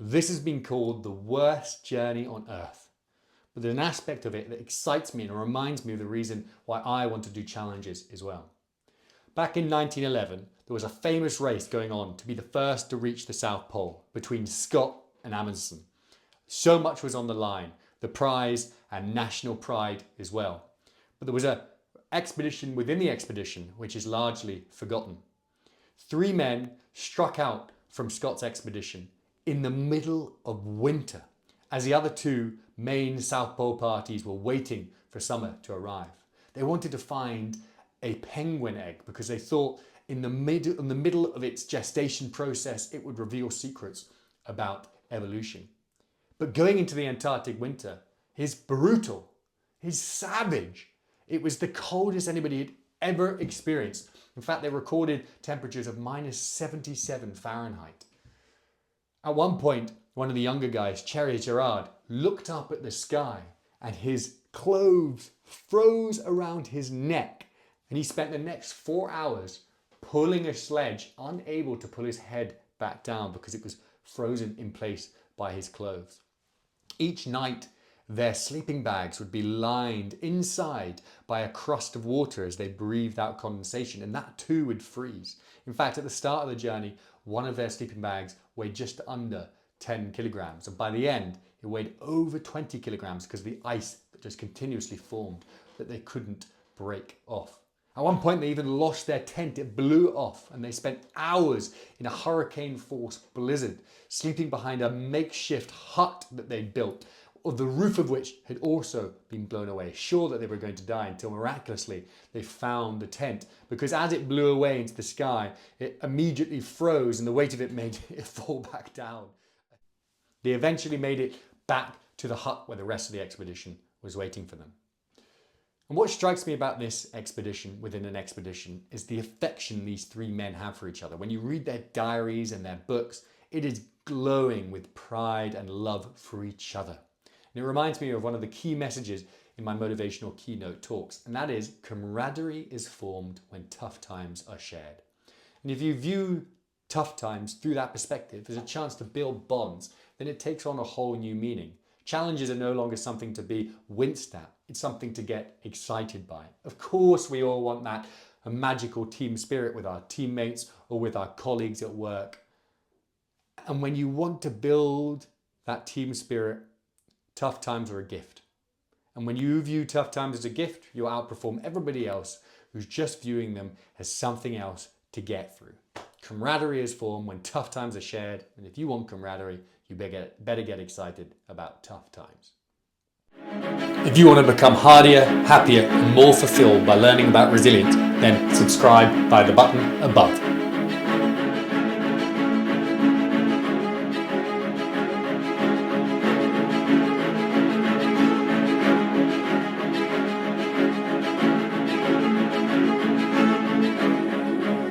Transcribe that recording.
This has been called the worst journey on Earth. But there's an aspect of it that excites me and reminds me of the reason why I want to do challenges as well. Back in 1911, there was a famous race going on to be the first to reach the South Pole between Scott and Amundsen. So much was on the line, the prize and national pride as well. But there was an expedition within the expedition which is largely forgotten. 3 men struck out from Scott's expedition in the middle of winter, as the other 2 main South Pole parties were waiting for summer to arrive. They wanted to find a penguin egg because they thought in the middle of its gestation process it would reveal secrets about evolution. But going into the Antarctic winter is brutal, is savage. It was the coldest anybody had ever experienced. In fact, they recorded temperatures of -77 Fahrenheit. At one point, one of the younger guys, Cherry-Garrard, looked up at the sky and his clothes froze around his neck, and he spent the next 4 hours pulling a sledge, unable to pull his head back down because it was frozen in place by his clothes. Each night, their sleeping bags would be lined inside by a crust of water as they breathed out condensation, and that too would freeze. In fact, at the start of the journey, one of their sleeping bags weighed just under 10 kilograms, and by the end, it weighed over 20 kilograms because of the ice that just continuously formed that they couldn't break off. At one point, they even lost their tent. It blew off, and they spent hours in a hurricane-force blizzard, sleeping behind a makeshift hut that they built, or the roof of which had also been blown away, sure that they were going to die, until miraculously they found the tent, because as it blew away into the sky, it immediately froze and the weight of it made it fall back down. They eventually made it back to the hut where the rest of the expedition was waiting for them. And what strikes me about this expedition within an expedition is the affection these 3 men have for each other. When you read their diaries and their books, it is glowing with pride and love for each other. And it reminds me of one of the key messages in my motivational keynote talks, and that is camaraderie is formed when tough times are shared. And if you view tough times through that perspective as a chance to build bonds, then it takes on a whole new meaning. Challenges are no longer something to be winced at, it's something to get excited by. Of course, we all want that a magical team spirit with our teammates or with our colleagues at work. And when you want to build that team spirit, tough times are a gift. And when you view tough times as a gift, you'll outperform everybody else who's just viewing them as something else to get through. Camaraderie is formed when tough times are shared, and if you want camaraderie, you better get excited about tough times. If you want to become hardier, happier, and more fulfilled by learning about resilience, then subscribe by the button above.